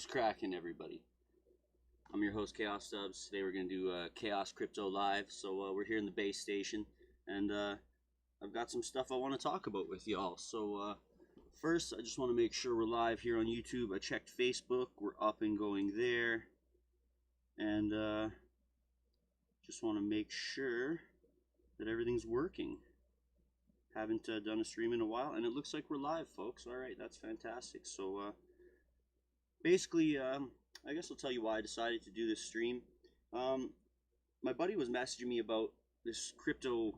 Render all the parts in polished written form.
What's cracking, everybody? I'm your host, Khaos Subs. Today we're going to do Khaos Crypto Live. So we're here in the base station, and I've got some stuff I want to talk about with y'all. So first, I just want to make sure we're live here on YouTube. I checked Facebook. We're up and going there. And just want to make sure that everything's working. Haven't done a stream in a while, and it looks like we're live, folks. All right, that's fantastic. So basically, I guess I'll tell you why I decided to do this stream. My buddy was messaging me about this crypto.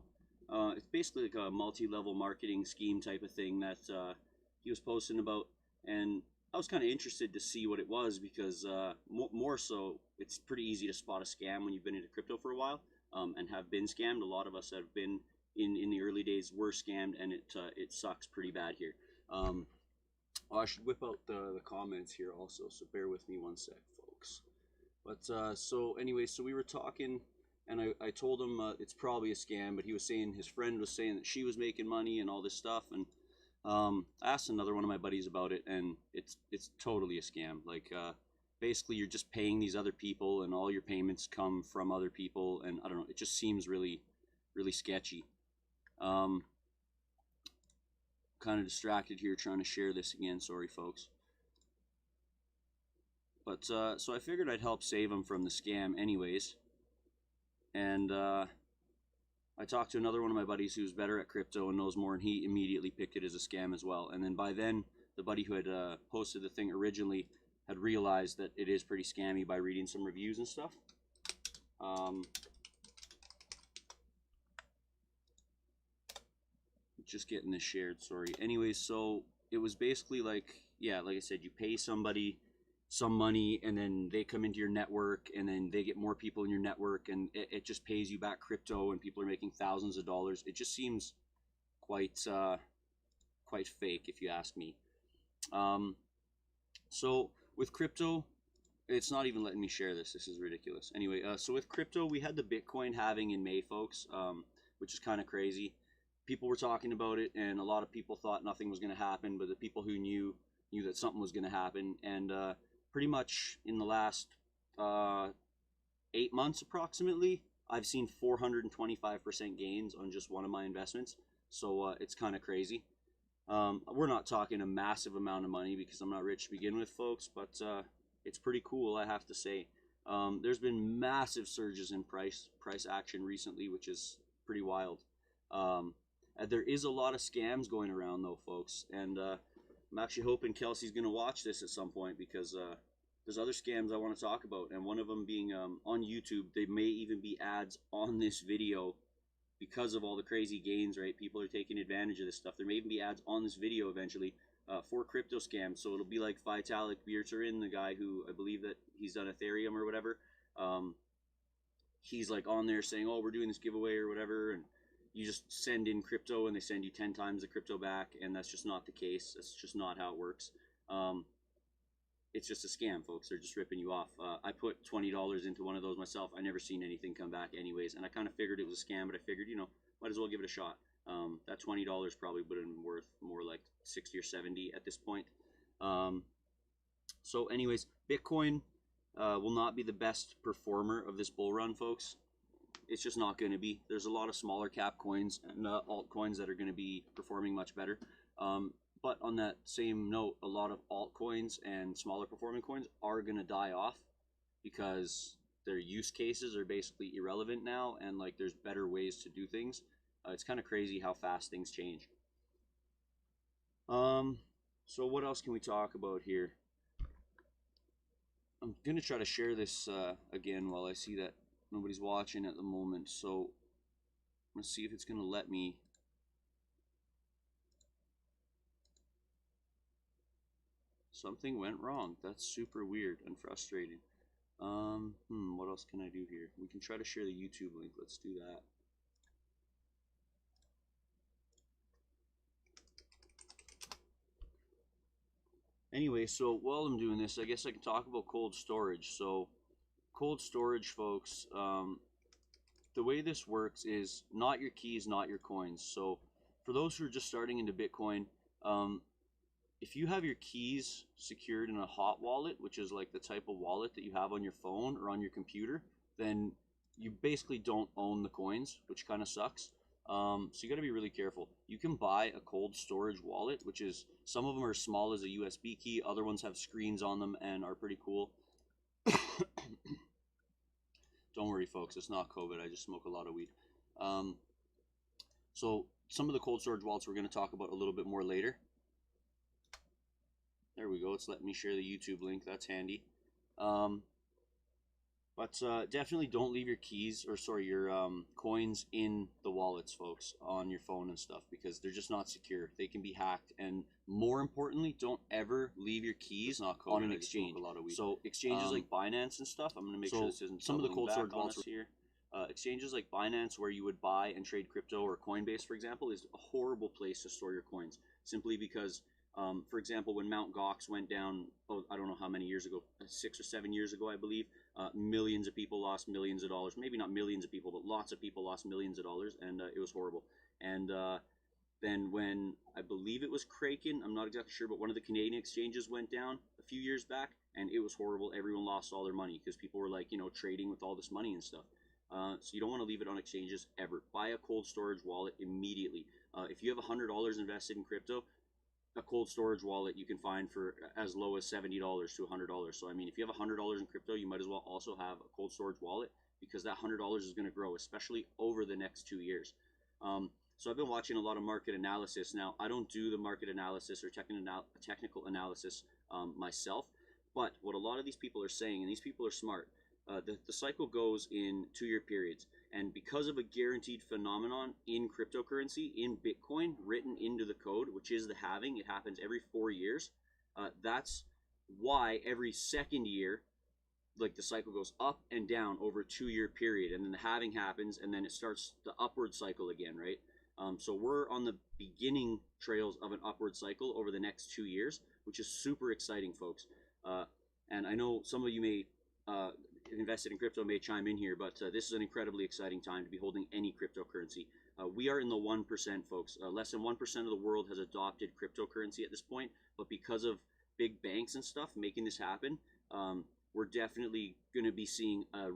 It's basically like a multi-level marketing scheme type of thing that he was posting about, and I was kind of interested to see what it was because more so, it's pretty easy to spot a scam when you've been into crypto for a while and have been scammed. A lot of us have been in the early days were scammed, and it sucks pretty bad here. Oh, I should whip out the comments here also, so bear with me one sec, folks. But so anyway, so we were talking, and I told him it's probably a scam, but he was saying his friend was saying that she was making money and all this stuff, and I asked another one of my buddies about it, and it's totally a scam. Like basically you're just paying these other people, and all your payments come from other people, and I don't know, it just seems really sketchy. Kind of distracted here trying to share this again, sorry folks. But so I figured I'd help save him from the scam anyways, and I talked to another one of my buddies who's better at crypto and knows more, and he immediately picked it as a scam as well. And then by then the buddy who had posted the thing originally had realized that it is pretty scammy by reading some reviews and stuff. Just getting this shared, sorry. Anyways, so it was basically like, yeah, like I said, you pay somebody some money, and then they come into your network, and then they get more people in your network, and it just pays you back crypto, and people are making thousands of dollars. It just seems quite fake, if you ask me. So with crypto, it's not even letting me share this. This is ridiculous. Anyway, so with crypto, we had the Bitcoin halving in May, folks, which is kind of crazy. People were talking about it, and a lot of people thought nothing was going to happen, but the people who knew that something was going to happen. And pretty much in the last 8 months approximately, I've seen 425% gains on just one of my investments. So it's kind of crazy. We're not talking a massive amount of money because I'm not rich to begin with, folks, but it's pretty cool, I have to say. There's been massive surges in price action recently, which is pretty wild. There is a lot of scams going around though, folks, and I'm actually hoping Kelsey's going to watch this at some point because there's other scams I want to talk about, and one of them being on YouTube. They may even be ads on this video because of all the crazy gains, right? People are taking advantage of this stuff. There may even be ads on this video eventually for crypto scams, so it'll be like Vitalik Buterin, the guy who I believe that he's done Ethereum or whatever. He's like on there saying, oh, we're doing this giveaway or whatever, and you just send in crypto and they send you 10 times the crypto back, and that's just not the case. That's just not how it works. It's just a scam, folks. They're just ripping you off. I put $20 into one of those myself. I never seen anything come back anyways, and I kind of figured it was a scam, but I figured, you know, might as well give it a shot. That $20 probably would have been worth more like 60 or 70 at this point. So anyways, Bitcoin will not be the best performer of this bull run, folks. It's just not going to be. There's a lot of smaller cap coins and altcoins that are going to be performing much better. But on that same note, a lot of altcoins and smaller performing coins are going to die off because their use cases are basically irrelevant now, and like there's better ways to do things. It's kind of crazy how fast things change. So what else can we talk about here? I'm going to try to share this again while I see that nobody's watching at the moment, so I'm gonna see if it's gonna let me. Something went wrong. That's super weird and frustrating. What else can I do here? We can try to share the YouTube link. Let's do that. Anyway, so while I'm doing this, I guess I can talk about cold storage. So cold storage, folks, the way this works is not your keys, not your coins. So for those who are just starting into Bitcoin, if you have your keys secured in a hot wallet, which is like the type of wallet that you have on your phone or on your computer, then you basically don't own the coins, which kind of sucks. So you got to be really careful. You can buy a cold storage wallet, which is, some of them are as small as a USB key, other ones have screens on them and are pretty cool. Don't worry, folks, it's not COVID. I just smoke a lot of weed. So some of the cold storage wallets we're going to talk about a little bit more later. There we go. It's letting me share the YouTube link. That's handy. But definitely don't leave your keys, or sorry, your coins in the wallets, folks, on your phone and stuff, because they're just not secure. They can be hacked. And more importantly, don't ever leave your keys on an exchange. So exchanges like Binance and stuff, I'm going to make sure this isn't some of the cold storage wallets here. Exchanges like Binance, where you would buy and trade crypto, or Coinbase, for example, is a horrible place to store your coins, simply because for example, when Mt. Gox went down, I don't know how many years ago, 6 or 7 years ago, I believe, millions of people lost millions of dollars. Maybe not millions of people, but lots of people lost millions of dollars, and it was horrible. And then when, I believe it was Kraken, I'm not exactly sure, but one of the Canadian exchanges went down a few years back, and it was horrible. Everyone lost all their money because people were like, trading with all this money and stuff. So you don't want to leave it on exchanges ever. Buy a cold storage wallet immediately. If you have $100 invested in crypto, a cold storage wallet you can find for as low as $70 to $100. So I mean, if you have $100 in crypto, you might as well also have a cold storage wallet, because that $100 is going to grow, especially over the next 2 years. So I've been watching a lot of market analysis. Now, I don't do the market analysis or technical analysis myself, but what a lot of these people are saying, and these people are smart, the cycle goes in 2-year periods. And because of a guaranteed phenomenon in cryptocurrency, in Bitcoin, written into the code, which is the halving, it happens every 4 years. That's why every second year, like, the cycle goes up and down over a 2-year period. And then the halving happens, and then it starts the upward cycle again, right? So we're on the beginning trails of an upward cycle over the next 2 years, which is super exciting, folks. And I know some of you may invested in crypto may chime in here, but this is an incredibly exciting time to be holding any cryptocurrency. We are in the 1%, folks. Less than 1% of the world has adopted cryptocurrency at this point, but because of big banks and stuff making this happen, we're definitely going to be seeing a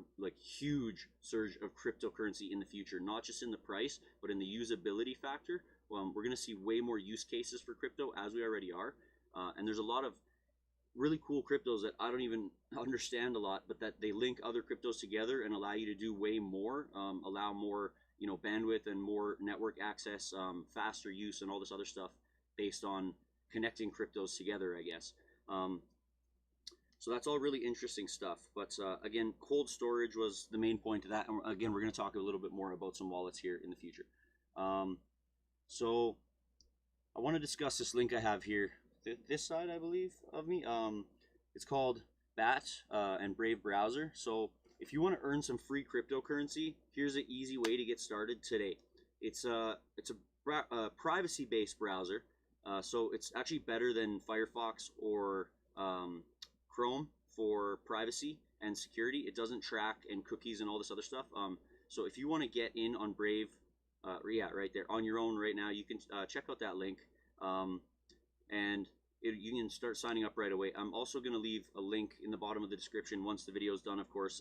huge surge of cryptocurrency in the future, not just in the price, but in the usability factor. We're going to see way more use cases for crypto, as we already are, and there's a lot of really cool cryptos that I don't even understand a lot, but that they link other cryptos together and allow you to do way more, allow more, bandwidth and more network access, faster use, and all this other stuff based on connecting cryptos together, I guess. So that's all really interesting stuff. But again, cold storage was the main point of that. And again, we're going to talk a little bit more about some wallets here in the future. So I want to discuss this link I have here. This side, I believe, of me. It's called BAT and Brave Browser. So if you want to earn some free cryptocurrency, here's an easy way to get started today. It's a privacy-based browser, so it's actually better than Firefox or Chrome for privacy and security. It doesn't track and cookies and all this other stuff. So if you want to get in on Brave, yeah, right there on your own right now, you can check out that link. And you can start signing up right away. I'm also going to leave a link in the bottom of the description once the video is done, of course.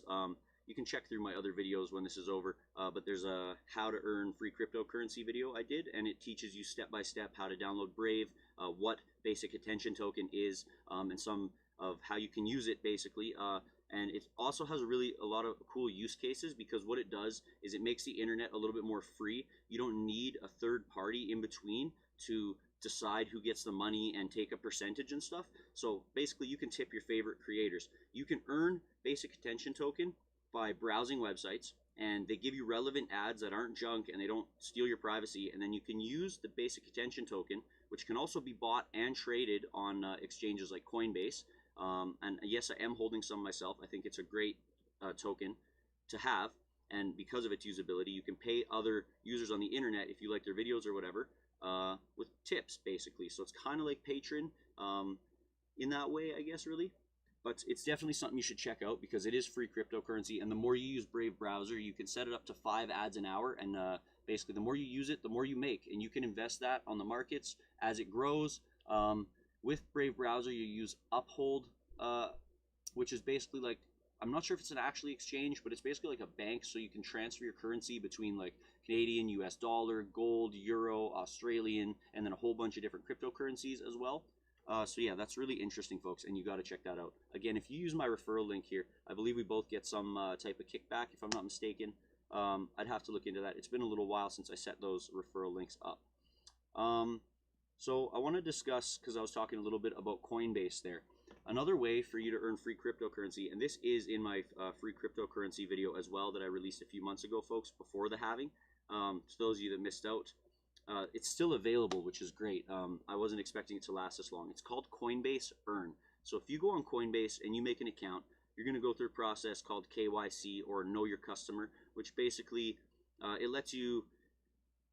You can check through my other videos when this is over, but there's a how to earn free cryptocurrency video I did, and it teaches you step by step how to download Brave, what basic attention token is, and some of how you can use it, basically. And it also has a lot of cool use cases, because what it does is it makes the internet a little bit more free. You don't need a third party in between to decide who gets the money and take a percentage and stuff. So basically, you can tip your favorite creators. You can earn basic attention token by browsing websites, and they give you relevant ads that aren't junk and they don't steal your privacy. And then you can use the basic attention token, which can also be bought and traded on exchanges like Coinbase. And yes, I am holding some myself. I think it's a great token to have, and because of its usability, you can pay other users on the internet if you like their videos or whatever, with tips, basically. So it's kind of like Patreon in that way, I guess, really. But it's definitely something you should check out, because it is free cryptocurrency, and the more you use Brave Browser, you can set it up to 5 ads an hour, and basically the more you use it, the more you make, and you can invest that on the markets as it grows. With Brave Browser, you use Uphold, which is basically like, I'm not sure if it's an actually exchange, but it's basically like a bank, so you can transfer your currency between like Canadian, US dollar, gold, euro, Australian, and then a whole bunch of different cryptocurrencies as well. So yeah, that's really interesting, folks, and you got to check that out. Again, if you use my referral link here, I believe we both get some type of kickback, if I'm not mistaken. I'd have to look into that. It's been a little while since I set those referral links up. So I want to discuss, because I was talking a little bit about Coinbase there. Another way for you to earn free cryptocurrency, and this is in my free cryptocurrency video as well that I released a few months ago, folks, before the halving. To those of you that missed out, it's still available, which is great. I wasn't expecting it to last this long. It's called Coinbase Earn. So if you go on Coinbase and you make an account, you're going to go through a process called KYC, or Know Your Customer, which basically it lets you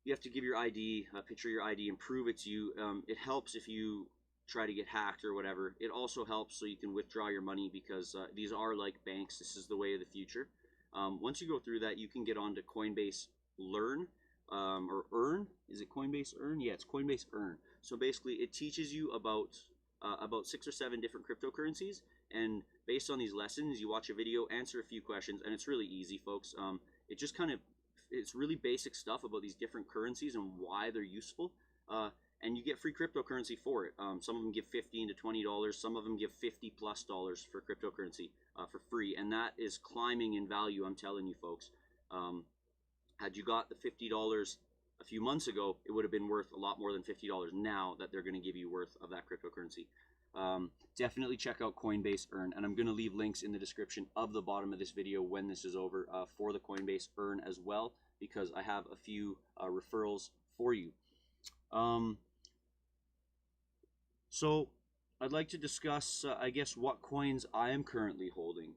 have to give your ID, picture your ID, and prove it's you. It helps if you try to get hacked or whatever. It also helps so you can withdraw your money, because these are like banks. This is the way of the future. Once you go through that, you can get on to Coinbase Learn, or Earn. Is it Coinbase Earn? Yeah, it's Coinbase Earn. So basically, it teaches you about 6 or 7 different cryptocurrencies, and based on these lessons, you watch a video, answer a few questions, and it's really easy, folks. It just kind of, it's really basic stuff about these different currencies and why they're useful. And you get free cryptocurrency for it. Some of them give $15 to $20. Some of them give $50+ for cryptocurrency for free, and that is climbing in value. I'm telling you, folks. Had you got the $50 a few months ago, it would have been worth a lot more than $50 now that they're going to give you worth of that cryptocurrency. Definitely check out Coinbase Earn, and I'm going to leave links in the description of the bottom of this video when this is over for the Coinbase Earn as well, because I have a few referrals for you. So I'd like to discuss, I guess, what coins I am currently holding.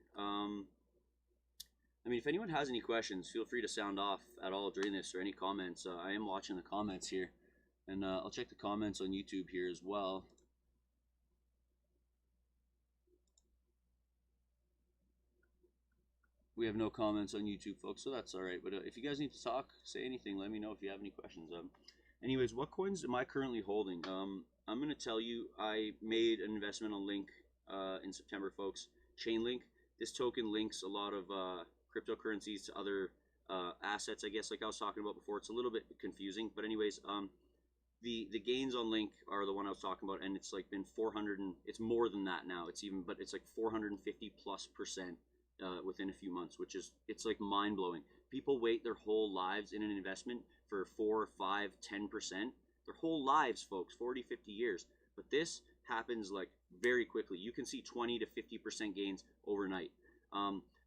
I mean, if anyone has any questions, feel free to sound off at all during this, or any comments. I am watching the comments here, and I'll check the comments on YouTube here as well. We have no comments on YouTube, folks, so that's all right. But if you guys need to talk, say anything. Let me know if you have any questions. Anyways, what coins am I currently holding? I'm going to tell you, I made an investment on Link in September, folks. Chainlink. This token links a lot of cryptocurrencies to other assets, I guess, like I was talking about before. It's a little bit confusing, but anyways, the gains on Link are the one I was talking about, and it's like been 400, and it's more than that now. It's even, but it's like 450+% within a few months, which is, it's like mind blowing. People wait their whole lives in an investment for 4, 5, 10%. Their whole lives, folks, 40, 50 years. But this happens like very quickly. You can see 20 to 50% gains overnight.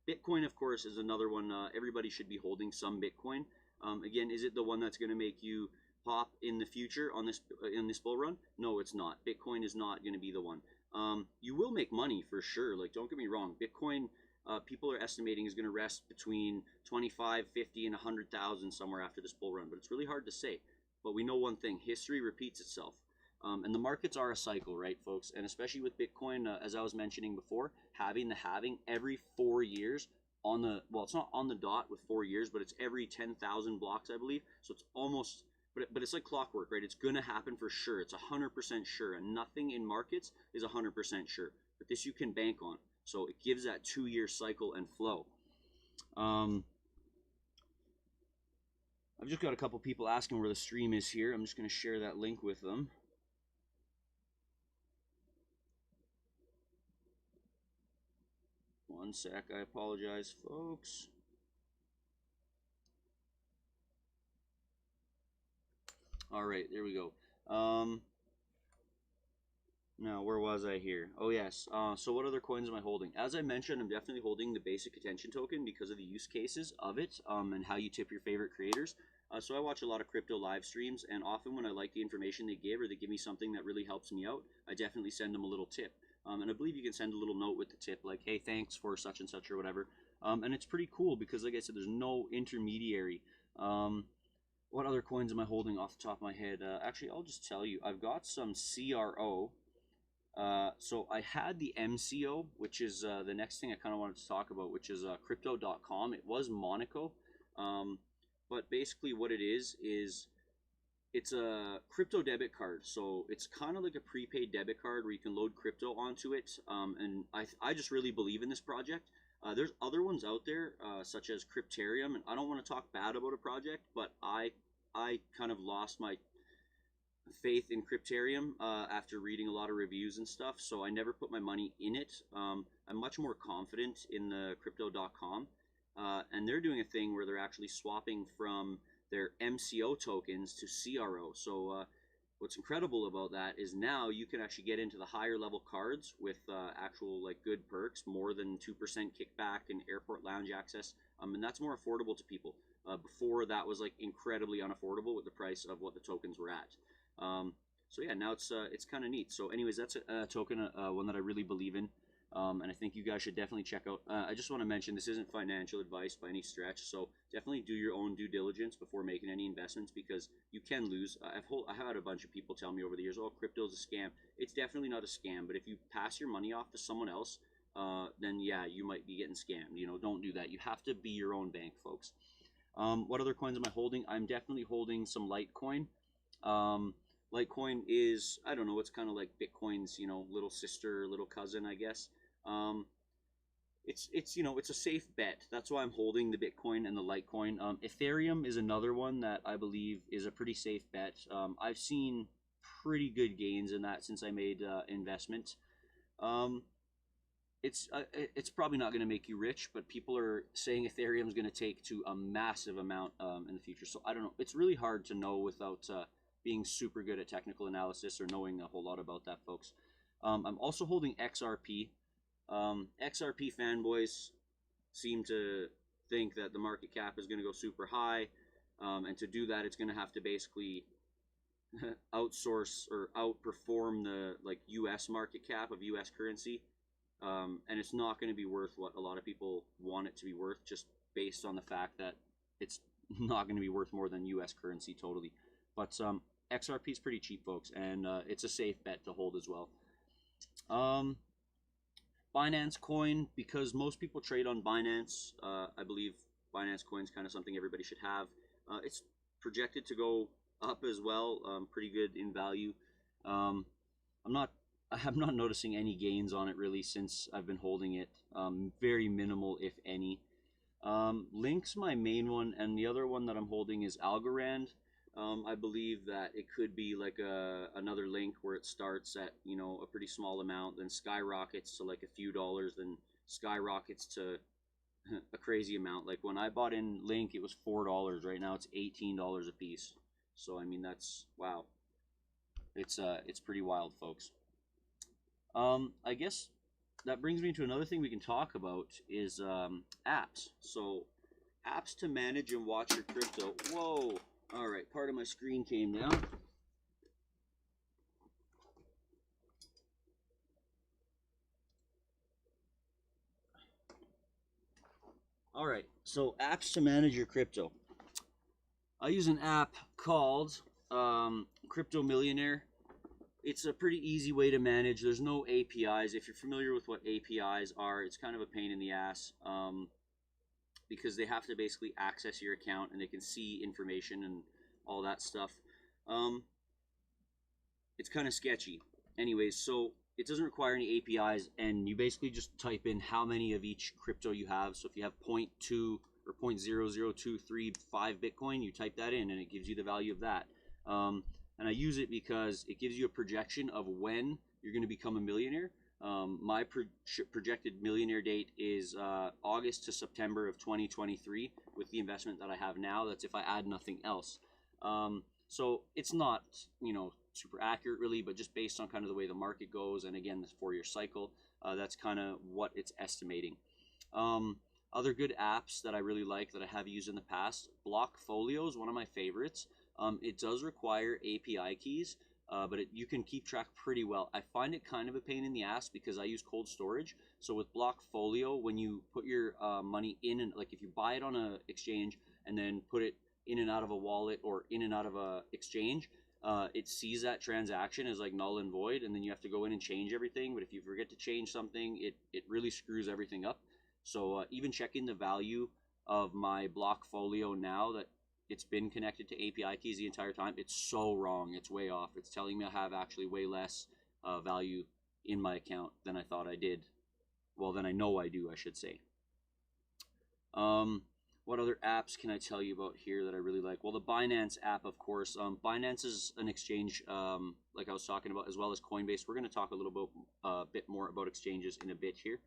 Bitcoin, of course, is another one. Everybody should be holding some Bitcoin. Again, is it the one that's going to make you pop in the future on this in this bull run? No, it's not. Bitcoin is not going to be the one. You will make money for sure. Like, don't get me wrong. Bitcoin, people are estimating, is going to rest between 25, 50, and 100,000 somewhere after this bull run. But it's really hard to say. But we know one thing: history repeats itself. And the markets are a cycle, right, folks? And especially with Bitcoin, as I was mentioning before, having the halving every 4 years on the, well, it's not on the dot with 4 years, but it's every 10,000 blocks, I believe. So it's almost, but it's like clockwork, right? It's going to happen for sure. It's 100% sure. And nothing in markets is 100% sure. But this you can bank on. So it gives that 2-year cycle and flow. I've just got a couple people asking where the stream is here. I'm just going to share that link with them. One sec, I apologize, folks. All right, there we go. Now, where was I here? Oh, yes. So what other coins am I holding? As I mentioned, I'm definitely holding the basic attention token because of the use cases of it, and how you tip your favorite creators. So I watch a lot of crypto live streams, and often when I like the information they give, or they give me something that really helps me out, I definitely send them a little tip. And I believe you can send a little note with the tip, like, hey, thanks for such and such or whatever. And it's pretty cool because, like I said, there's no intermediary. What other coins am I holding off the top of my head? Actually, I'll just tell you. I've got some CRO. So I had the MCO, which is the next thing I kind of wanted to talk about, which is crypto.com. It was Monaco. But basically what it is it's a crypto debit card, so it's kind of like a prepaid debit card where you can load crypto onto it. And I just really believe in this project. There's other ones out there, such as Crypterium, and I don't want to talk bad about a project, but I kind of lost my faith in Crypterium after reading a lot of reviews and stuff, so I never put my money in it. I'm much more confident in the crypto.com, and they're doing a thing where they're actually swapping from their MCO tokens to CRO. So what's incredible about that is now you can actually get into the higher level cards with actual like good perks, more than 2% kickback and airport lounge access, and that's more affordable to people. Before that was like incredibly unaffordable with the price of what the tokens were at. So yeah, now it's kind of neat. So anyways, that's a token, one that I really believe in, and I think you guys should definitely check out. I just want to mention this isn't financial advice by any stretch, so definitely do your own due diligence before making any investments, because you can lose. I've had a bunch of people tell me over the years, oh, crypto's a scam. It's definitely not a scam, but if you pass your money off to someone else, then yeah, you might be getting scammed. You know, don't do that. You have to be your own bank, folks. What other coins am I holding? I'm definitely holding some Litecoin. Litecoin is, I don't know, it's kind of like Bitcoin's, you know, little sister, little cousin, I guess. It's you know, it's a safe bet. That's why I'm holding the Bitcoin and the Litecoin. Ethereum is another one that I believe is a pretty safe bet. I've seen pretty good gains in that since I made investment. It's probably not going to make you rich, but people are saying Ethereum is going to take to a massive amount in the future. So I don't know. It's really hard to know without being super good at technical analysis or knowing a whole lot about that, folks. I'm also holding XRP. XRP fanboys seem to think that the market cap is going to go super high, and to do that, it's going to have to basically outsource or outperform the like U.S. market cap of U.S. currency. And it's not going to be worth what a lot of people want it to be worth, just based on the fact that it's not going to be worth more than U.S. currency totally. But XRP is pretty cheap, folks, and it's a safe bet to hold as well. Binance coin, because most people trade on Binance, I believe Binance coin is kind of something everybody should have. It's projected to go up as well, pretty good in value. I'm not noticing any gains on it really since I've been holding it. Very minimal, if any. Link's my main one, and the other one that I'm holding is Algorand. I believe that it could be like another Link where it starts at, you know, a pretty small amount, then skyrockets to like a few dollars, then skyrockets to a crazy amount. Like when I bought in Link, it was $4. Right now it's $18 a piece. So I mean, that's wow. It's pretty wild, folks. I guess that brings me to another thing we can talk about is apps. So apps to manage and watch your crypto. Whoa. All right, part of my screen came down. All right, so apps to manage your crypto. I use an app called Crypto Millionaire. It's a pretty easy way to manage. There's no APIs. If you're familiar with what APIs are, it's kind of a pain in the ass, because they have to basically access your account and they can see information and all that stuff. It's kind of sketchy. Anyways, so it doesn't require any APIs, and you basically just type in how many of each crypto you have. So if you have 0.2 or 0.00235 Bitcoin, you type that in and it gives you the value of that. And I use it because it gives you a projection of when you're going to become a millionaire. My projected millionaire date is August to September of 2023 with the investment that I have now. That's if I add nothing else. So it's not, you know, super accurate really, but just based on kind of the way the market goes, and again, this 4-year cycle, that's kind of what it's estimating. Other good apps that I really like that I have used in the past, Blockfolio is one of my favorites. It does require API keys, but you can keep track pretty well. I find it kind of a pain in the ass because I use cold storage. So with Blockfolio, when you put your money in, and like if you buy it on an exchange and then put it in and out of a wallet or in and out of a exchange, it sees that transaction as like null and void, and then you have to go in and change everything. But if you forget to change something, it really screws everything up. So even checking the value of my Blockfolio now that it's been connected to API keys the entire time. It's so wrong. It's way off. It's telling me I have actually way less value in my account than I thought I did. Well, than I know I do, I should say. What other apps can I tell you about here that I really like? Well, the Binance app, of course. Binance is an exchange, like I was talking about, as well as Coinbase. We're going to talk a little bit more about exchanges in a bit here.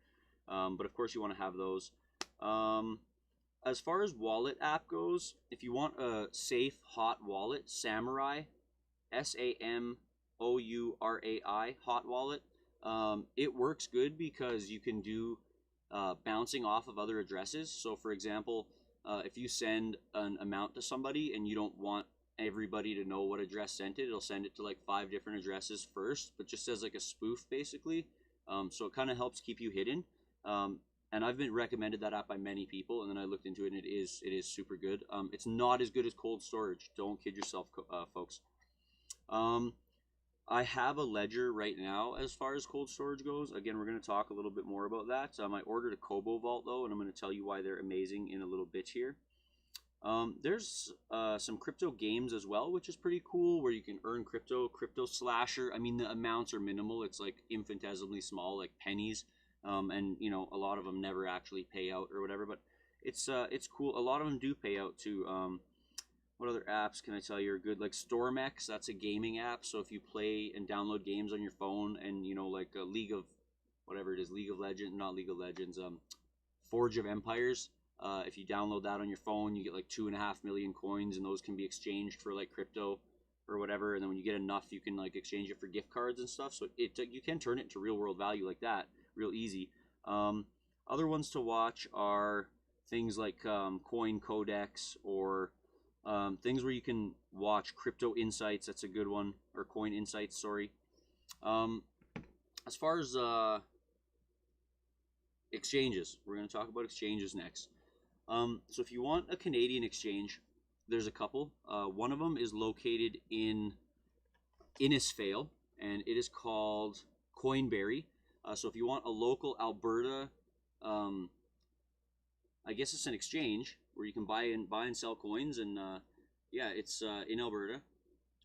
But of course, you want to have those. As far as wallet app goes, if you want a safe, hot wallet, Samurai, SAMOURAI, hot wallet, it works good because you can do bouncing off of other addresses. So, for example, if you send an amount to somebody and you don't want everybody to know what address sent it, it'll send it to like 5 different addresses first, but just as like a spoof, basically. So it kind of helps keep you hidden. And I've been recommended that app by many people, and then I looked into it, and it is super good. It's not as good as cold storage. Don't kid yourself, folks. I have a ledger right now as far as cold storage goes. Again, we're going to talk a little bit more about that. I ordered a Cobo vault, though, and I'm going to tell you why they're amazing in a little bit here. There's some crypto games as well, which is pretty cool, where you can earn crypto slasher. I mean, the amounts are minimal. It's like infinitesimally small, like pennies. And you know, a lot of them never actually pay out or whatever, but it's cool. A lot of them do pay out too. What other apps can I tell you are good? Like Stormex, that's a gaming app. So if you play and download games on your phone, and you know, like a League of Legends, not League of Legends, Forge of Empires. If you download that on your phone, you get like 2.5 million coins, and those can be exchanged for like crypto or whatever. And then when you get enough, you can like exchange it for gift cards and stuff. So you can turn it into real world value like that, real easy. Other ones to watch are things like Coin Codex, or things where you can watch Crypto Insights. That's a good one. Or Coin Insights, sorry. As far as exchanges, we're going to talk about exchanges next. So if you want a Canadian exchange, there's a couple. One of them is located in Innisfail, and it is called Coinberry. So if you want a local Alberta, I guess it's an exchange where you can buy and sell coins, and yeah, it's in Alberta,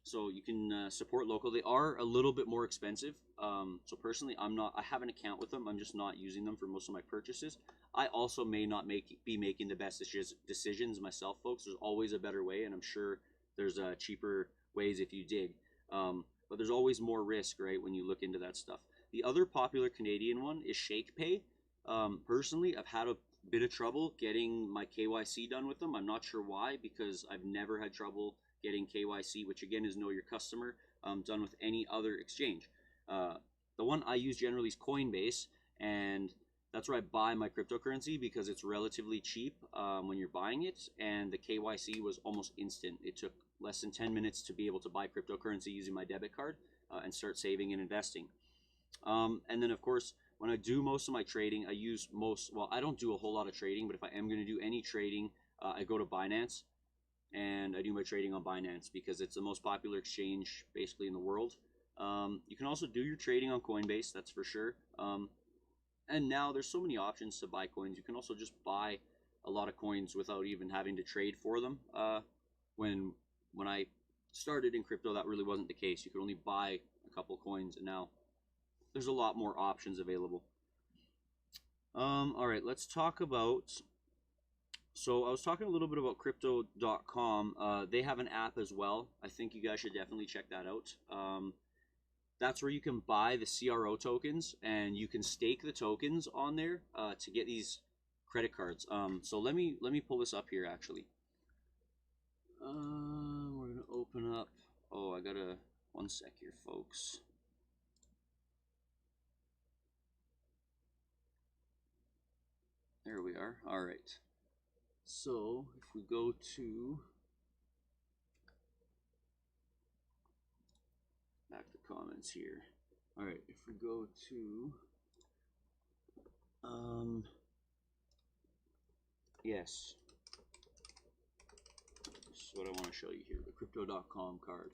so you can support local. They are a little bit more expensive. So personally, I have an account with them. I'm just not using them for most of my purchases. I also may not be making the best decisions myself, folks. There's always a better way, and I'm sure there's cheaper ways if you dig. But there's always more risk, right, when you look into that stuff. The other popular Canadian one is ShakePay. Personally, I've had a bit of trouble getting my KYC done with them. I'm not sure why, because I've never had trouble getting KYC, which again is know your customer, done with any other exchange. The one I use generally is Coinbase, and that's where I buy my cryptocurrency because it's relatively cheap when you're buying it, and the KYC was almost instant. It took less than 10 minutes to be able to buy cryptocurrency using my debit card and start saving and investing. And then, of course, when I do most of my trading, I don't do a whole lot of trading, but if I am going to do any trading, I go to Binance, and I do my trading on Binance because it's the most popular exchange basically in the world. You can also do your trading on Coinbase, that's for sure. And now there's so many options to buy coins. You can also just buy a lot of coins without even having to trade for them. When I started in crypto, that really wasn't the case. You could only buy a couple coins, and now there's a lot more options available. All right, let's talk about. So I was talking a little bit about crypto.com. They have an app as well. I think you guys should definitely check that out. That's where you can buy the CRO tokens, and you can stake the tokens on there to get these credit cards. So let me pull this up here actually. We're gonna open up. Oh, I gotta 1 sec here, folks. There we are. All right. So if we go to back to comments here. All right, if we go to yes, this is what I want to show you here, the crypto.com card.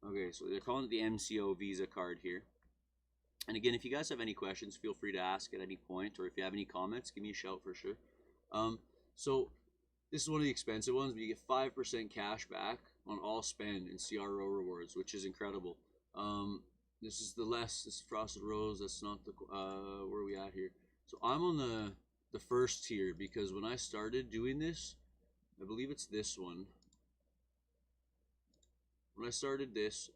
Okay, so they're calling it the MCO Visa card here. And again, if you guys have any questions, feel free to ask at any point, or if you have any comments, give me a shout for sure. So This is one of the expensive ones, but you get 5% cash back on all spend and CRO rewards, which is incredible. This is this is Frosted Rose. That's not the, where are we at here? So I'm on the first tier because when I started doing this, I believe it's this one. When I started this,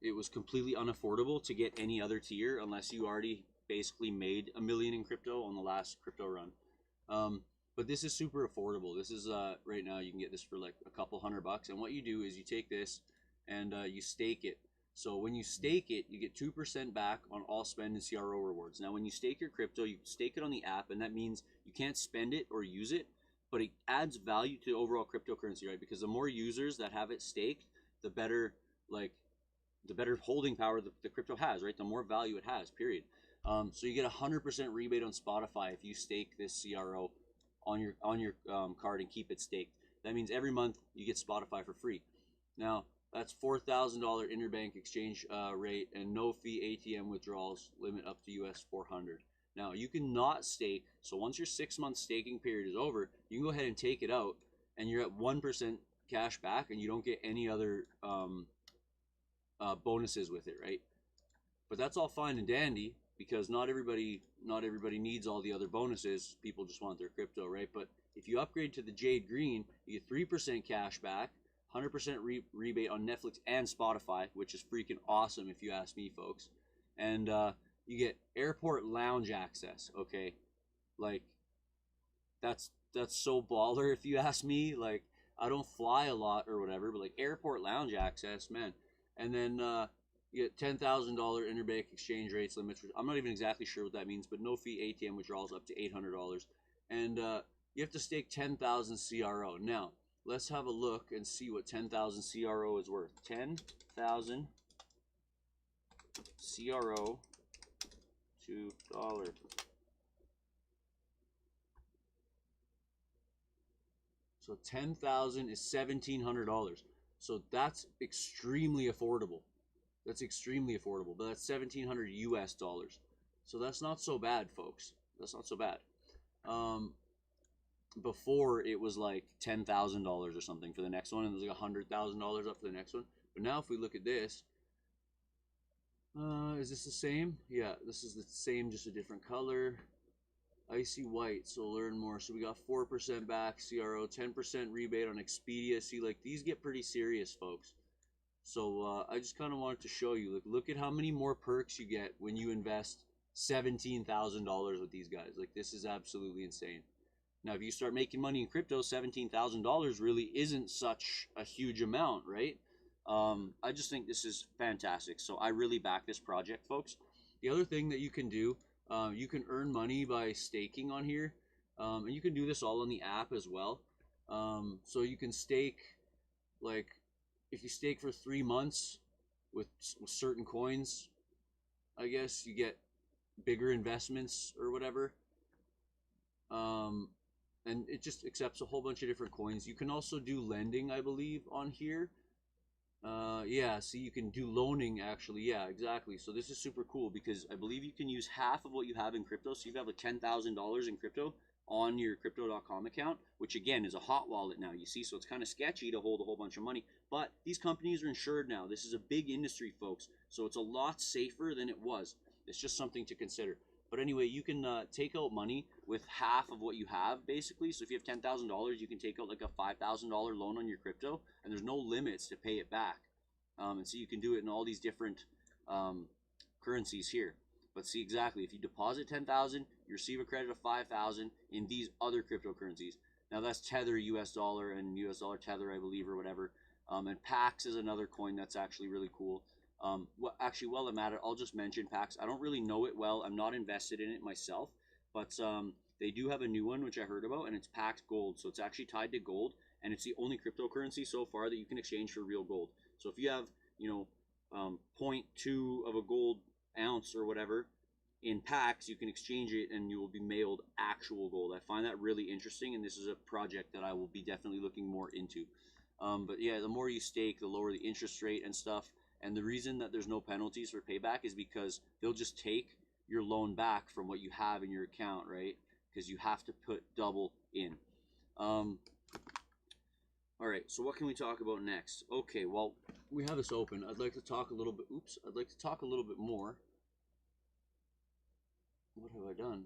it was completely unaffordable to get any other tier unless you already basically made $1 million in crypto on the last crypto run. But this is super affordable. This is right now you can get this for like a couple $100. And what you do is you take this and you stake it. So when you stake it, you get 2% back on all spend and CRO rewards. Now when you stake your crypto, you stake it on the app, and that means you can't spend it or use it, but it adds value to overall cryptocurrency, right? Because the more users that have it staked, the better holding power the crypto has, right? The more value it has, period. So you get 100% rebate on Spotify if you stake this CRO on your card and keep it staked. That means every month you get Spotify for free. Now that's $4,000 interbank exchange rate and no fee ATM withdrawals, limit up to US 400. Now you can not stake, so once your 6-month staking period is over, you can go ahead and take it out, and you're at 1% cash back, and you don't get any other bonuses with it, right? But that's all fine and dandy because not everybody needs all the other bonuses. People just want their crypto, right? But if you upgrade to the Jade Green, you get 3% cash back, 100% rebate on Netflix and Spotify, which is freaking awesome if you ask me, folks. And you get airport lounge access, okay? Like, that's so baller if you ask me. Like, I don't fly a lot or whatever, but like airport lounge access, man. And then you get $10,000 interbank exchange rates limits. I'm not even exactly sure what that means, but no fee ATM withdrawals up to $800. And you have to stake 10,000 CRO. Now, let's have a look and see what 10,000 CRO is worth. 10,000 CRO to $1. So 10,000 is $1,700. So that's extremely affordable. That's extremely affordable, but that's 1,700 US dollars. So that's not so bad, folks. That's not so bad. Before it was like $10,000 or something for the next one, and it was like $100,000 up for the next one. But now if we look at this, is this the same? Yeah, this is the same, just a different color. Icy white, so learn more. So we got 4% back, CRO, 10% rebate on Expedia. See, like, these get pretty serious, folks. So I just kind of wanted to show you, like, look at how many more perks you get when you invest $17,000 with these guys. Like, this is absolutely insane. Now, if you start making money in crypto, $17,000 really isn't such a huge amount, right? I just think this is fantastic. So I really back this project, folks. The other thing that you can do, you can earn money by staking on here, and you can do this all on the app as well. So you can stake, like, if you stake for 3 months with certain coins, I guess you get bigger investments or whatever. And it just accepts a whole bunch of different coins. You can also do lending, I believe, on here. Yeah, see, you can do loaning, actually. Yeah, exactly. So this is super cool because I believe you can use half of what you have in crypto. So you have like $10,000 in crypto on your crypto.com account, which again is a hot wallet now, you see. So it's kind of sketchy to hold a whole bunch of money, but these companies are insured now. This is a big industry, folks, so it's a lot safer than it was. It's just something to consider. But anyway, you can take out money with half of what you have, basically. So if you have $10,000, you can take out like a $5,000 loan on your crypto, and there's no limits to pay it back. And so you can do it in all these different currencies here. But see, exactly, if you deposit 10,000, you receive a credit of 5,000 in these other cryptocurrencies. Now that's Tether, US dollar, and US dollar Tether, I believe, or whatever. And Pax is another coin that's actually really cool. Actually, while I'm at it, I'll just mention Pax. I don't really know it well. I'm not invested in it myself, but they do have a new one, which I heard about, and it's Pax Gold. So it's actually tied to gold, and it's the only cryptocurrency so far that you can exchange for real gold. So if you have, 0.2 of a gold ounce or whatever in Pax, you can exchange it and you will be mailed actual gold. I find that really interesting, and this is a project that I will be definitely looking more into. But yeah, the more you stake, the lower the interest rate and stuff. And the reason that there's no penalties for payback is because they'll just take your loan back from what you have in your account, right? Because you have to put double in. All right, so what can we talk about next? Okay, well, we have this open. I'd like to talk a little bit. Oops, I'd like to talk a little bit more. What have I done?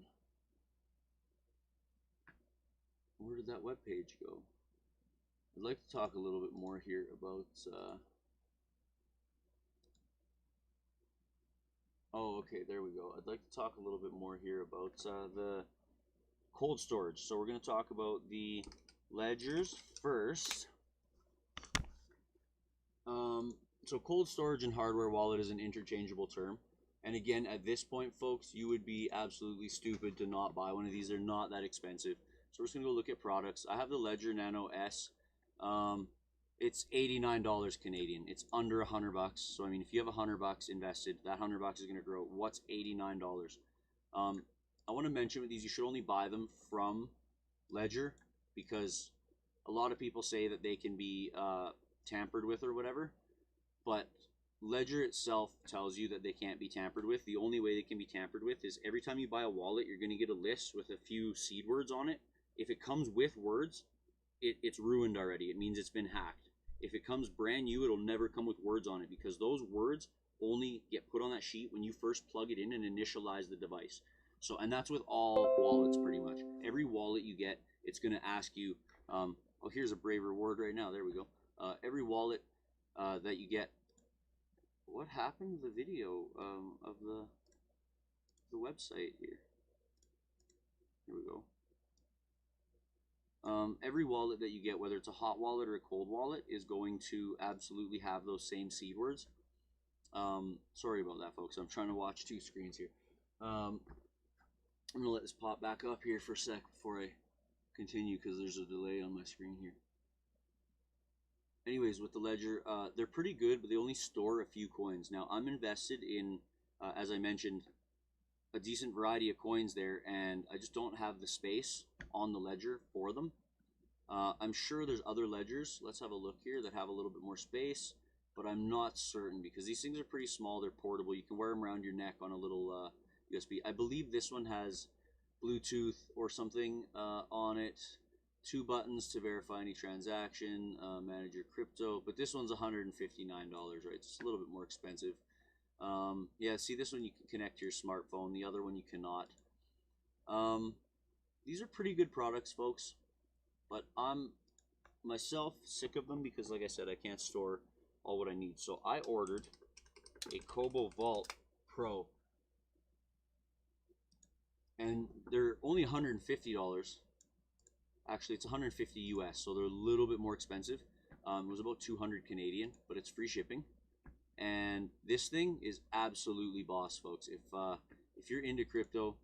Where did that web page go? I'd like to talk a little bit more here about. Oh, okay, there we go. I'd like to talk a little bit more here about the cold storage. So we're going to talk about the ledgers first. So cold storage and hardware wallet is an interchangeable term. And again, at this point, folks, you would be absolutely stupid to not buy one of these. They're not that expensive. So we're just going to go look at products. I have the Ledger Nano S. It's $89 Canadian. It's under $100. So I mean, if you have $100 invested, that $100 is going to grow. What's $89? I want to mention with these, you should only buy them from Ledger, because a lot of people say that they can be tampered with or whatever, but Ledger itself tells you that they can't be tampered with. The only way they can be tampered with is every time you buy a wallet, you're going to get a list with a few seed words on it. If it comes with words, it's ruined already. It means it's been hacked. If it comes brand new, it'll never come with words on it, because those words only get put on that sheet when you first plug it in and initialize the device. So, and that's with all wallets pretty much. Every wallet you get, it's going to ask you, oh, here's a Brave reward right now. There we go. Every wallet that you get. What happened to the video of the website here? Here we go. Every wallet that you get, whether it's a hot wallet or a cold wallet, is going to absolutely have those same seed words. Sorry about that, folks. I'm trying to watch two screens here. I'm going to let this pop back up here for a sec before I continue, because there's a delay on my screen here. Anyways, with the Ledger, they're pretty good, but they only store a few coins. Now, I'm invested in, as I mentioned, a decent variety of coins there, and I just don't have the space on the Ledger for them. I'm sure there's other Ledgers, let's have a look here, that have a little bit more space, but I'm not certain, because these things are pretty small. They're portable. You can wear them around your neck on a little USB. I believe this one has Bluetooth or something on it. 2 buttons to verify any transaction, manage your crypto, but this one's $159, right? It's a little bit more expensive. Yeah, see, this one you can connect to your smartphone. The other one you cannot. These are pretty good products, folks, but I'm myself sick of them because, like I said, I can't store all what I need. So I ordered a Cobo Vault Pro, and they're only $150. Actually, it's 150 US, so they're a little bit more expensive. It was about 200 Canadian, but it's free shipping. And this thing is absolutely boss, folks. If you're into crypto,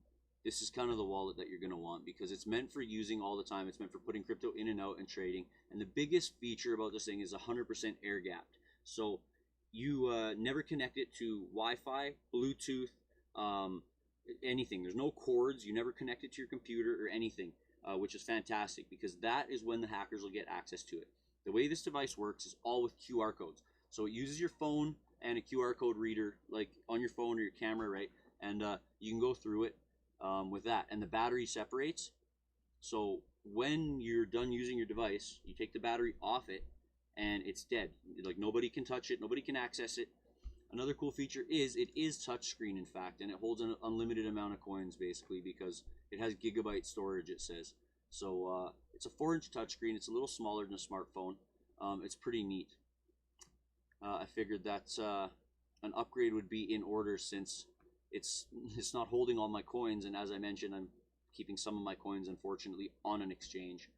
this is kind of the wallet that you're going to want, because it's meant for using all the time. It's meant for putting crypto in and out and trading. And the biggest feature about this thing is 100% air gapped. So you never connect it to Wi-Fi, Bluetooth, anything. There's no cords. You never connect it to your computer or anything. Which is fantastic, because that is when the hackers will get access to it. The way this device works is all with QR codes. So it uses your phone and a QR code reader, like on your phone or your camera, right? And you can go through it with that. And the battery separates. So when you're done using your device, you take the battery off it, and it's dead. Like, nobody can touch it. Nobody can access it. Another cool feature is it is touchscreen, in fact, and it holds an unlimited amount of coins, basically, because it has gigabyte storage, it says. So it's a 4-inch touchscreen. It's a little smaller than a smartphone. It's pretty neat. I figured that an upgrade would be in order, since it's not holding all my coins, and as I mentioned, I'm keeping some of my coins, unfortunately, on an exchange,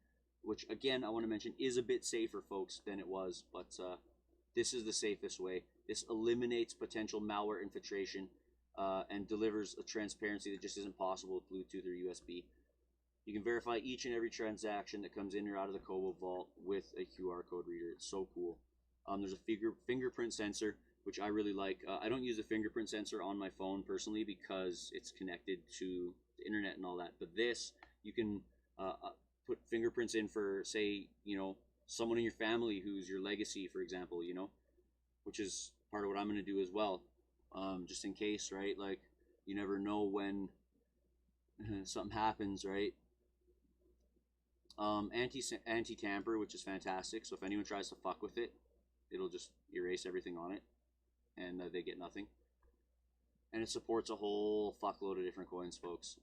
which, again, I want to mention is a bit safer, folks, than it was, but this is the safest way. This eliminates potential malware infiltration and delivers a transparency that just isn't possible with Bluetooth or USB. You can verify each and every transaction that comes in or out of the Cobo Vault with a QR code reader. It's so cool. There's a fingerprint sensor, which I really like. I don't use a fingerprint sensor on my phone personally, because it's connected to the internet and all that. But this, you can put fingerprints in for, say, someone in your family who's your legacy, for example, which is part of what I'm going to do as well, just in case, right? Like, you never know when something happens, right? Anti-tamper, which is fantastic. So if anyone tries to fuck with it, it'll just erase everything on it, and they get nothing. And it supports a whole fuckload of different coins, folks.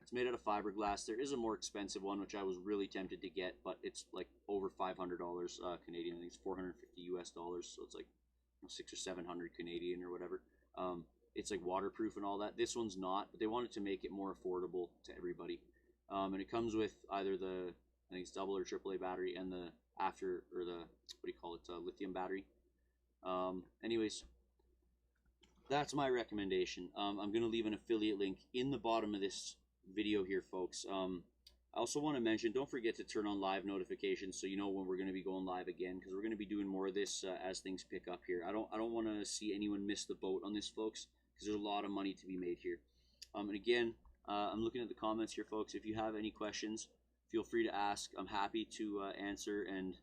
It's made out of fiberglass. There is a more expensive one, which I was really tempted to get, but it's like over $500 Canadian. I think it's 450 US dollars, so it's like 600 or 700 Canadian or whatever. It's like waterproof and all that. This one's not, but they wanted to make it more affordable to everybody. And it comes with either the, I think it's double or AAA battery, and the after, or the, what do you call it, lithium battery. Anyways, that's my recommendation. I'm going to leave an affiliate link in the bottom of this video here, folks. I also want to mention, don't forget to turn on live notifications so you know when we're going to be going live again, because we're going to be doing more of this as things pick up here. I don't want to see anyone miss the boat on this, folks, because there's a lot of money to be made here. And again, I'm looking at the comments here, folks. If you have any questions, feel free to ask. I'm happy to answer and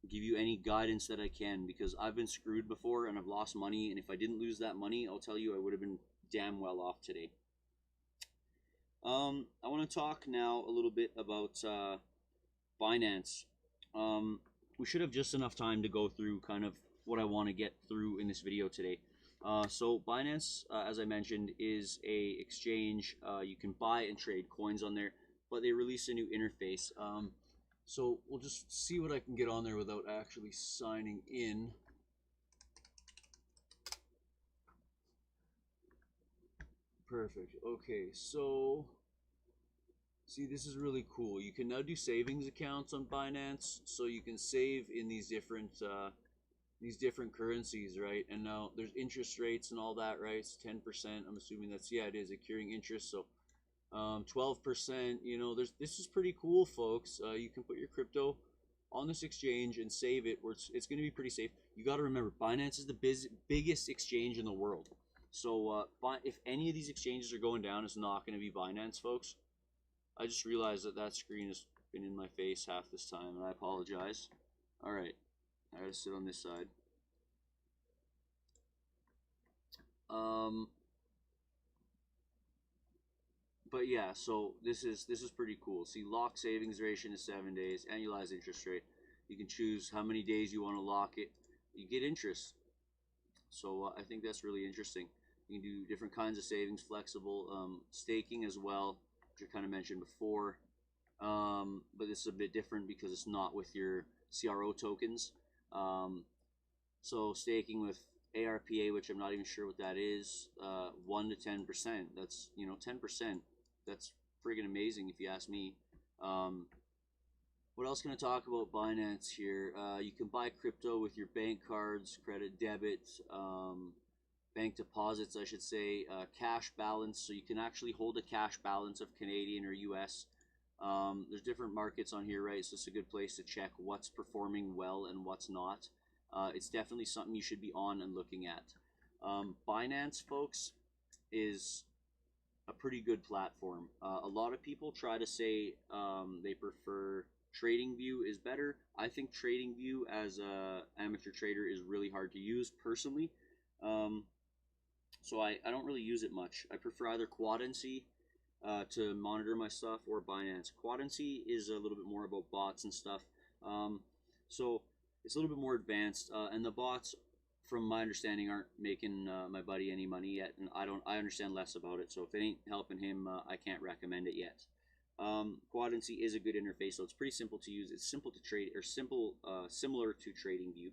give you any guidance that I can, because I've been screwed before and I've lost money, and if I didn't lose that money, I'll tell you I would have been damn well off today. I want to talk now a little bit about Binance. We should have just enough time to go through kind of what I want to get through in this video today. So Binance, as I mentioned, is a exchange. You can buy and trade coins on there, but they released a new interface. So we'll just see what I can get on there without actually signing in. Perfect. Okay, so see, this is really cool. You can now do savings accounts on Binance, so you can save in these different currencies, right? And now there's interest rates and all that, right? It's 10%. I'm assuming that's, yeah, it is accruing interest. So 12%. You know, this is pretty cool, folks. You can put your crypto on this exchange and save it, where it's going to be pretty safe. You got to remember, Binance is the biggest exchange in the world. So if any of these exchanges are going down, it's not going to be Binance, folks. I just realized that screen has been in my face half this time, and I apologize. All right, I gotta sit on this side. But yeah, so this is pretty cool. See, lock savings duration is 7 days. Annualized interest rate. You can choose how many days you want to lock it. You get interest. So I think that's really interesting. You can do different kinds of savings, flexible staking as well, which I kind of mentioned before. But this is a bit different because it's not with your CRO tokens. So staking with ARPA, which I'm not even sure what that is, 1 to 10%. That's, 10%. That's friggin' amazing if you ask me. What else can I talk about Binance here? You can buy crypto with your bank cards, credit, debit, bank deposits, I should say, cash balance. So you can actually hold a cash balance of Canadian or US. There's different markets on here, right? So it's a good place to check what's performing well and what's not. It's definitely something you should be on and looking at. Binance, folks, is a pretty good platform. A lot of people try to say they prefer TradingView is better. I think TradingView as an amateur trader is really hard to use personally. So I don't really use it much. I prefer either Quadency to monitor my stuff, or Binance. Quadency is a little bit more about bots and stuff. So it's a little bit more advanced, and the bots, from my understanding, aren't making my buddy any money yet, and I understand less about it. So if it ain't helping him, I can't recommend it yet. Quadency is a good interface, so it's pretty simple to use. It's simple to trade, or similar to TradingView.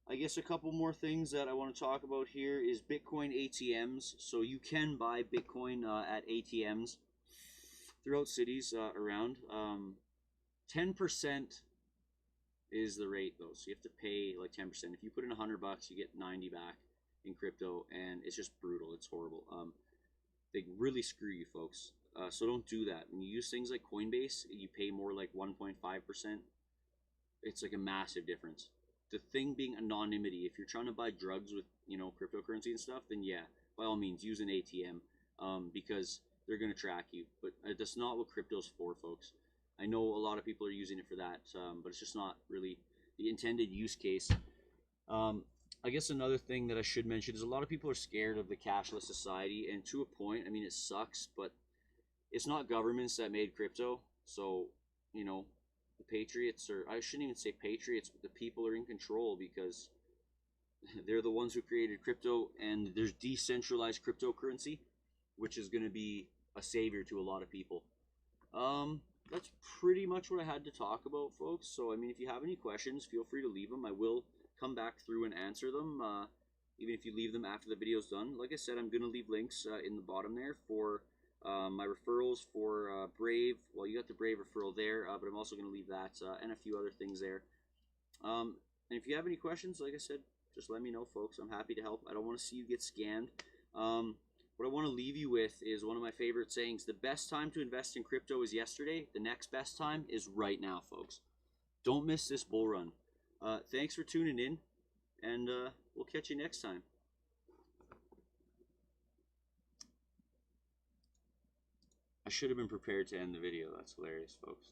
I guess a couple more things that I want to talk about here is Bitcoin ATMs. So you can buy Bitcoin at ATMs throughout cities around. 10% is the rate, though, so you have to pay like 10%. If you put in $100, you get 90 back in crypto, and it's just brutal. It's horrible. They really screw you, folks. So don't do that. When you use things like Coinbase, you pay more like 1.5%. It's like a massive difference. The thing being anonymity. If you're trying to buy drugs with, cryptocurrency and stuff, then yeah, by all means, use an ATM because they're going to track you. But that's not what crypto's for, folks. I know a lot of people are using it for that, but it's just not really the intended use case. I guess another thing that I should mention is a lot of people are scared of the cashless society, and to a point, I mean, it sucks, but it's not governments that made crypto. So, you know, the patriots, or I shouldn't even say patriots, but the people are in control because they're the ones who created crypto, and there's decentralized cryptocurrency, which is going to be a savior to a lot of people. That's pretty much what I had to talk about, folks. So, I mean, if you have any questions, feel free to leave them. I will come back through and answer them, even if you leave them after the video's done. Like I said, I'm going to leave links in the bottom there for my referrals for Brave. Well, you got the Brave referral there, but I'm also going to leave that and a few other things there. And if you have any questions, like I said, just let me know, folks. I'm happy to help. I don't want to see you get scammed. What I want to leave you with is one of my favorite sayings. The best time to invest in crypto is yesterday. The next best time is right now, folks. Don't miss this bull run. Thanks for tuning in, and we'll catch you next time. I should have been prepared to end the video. That's hilarious, folks.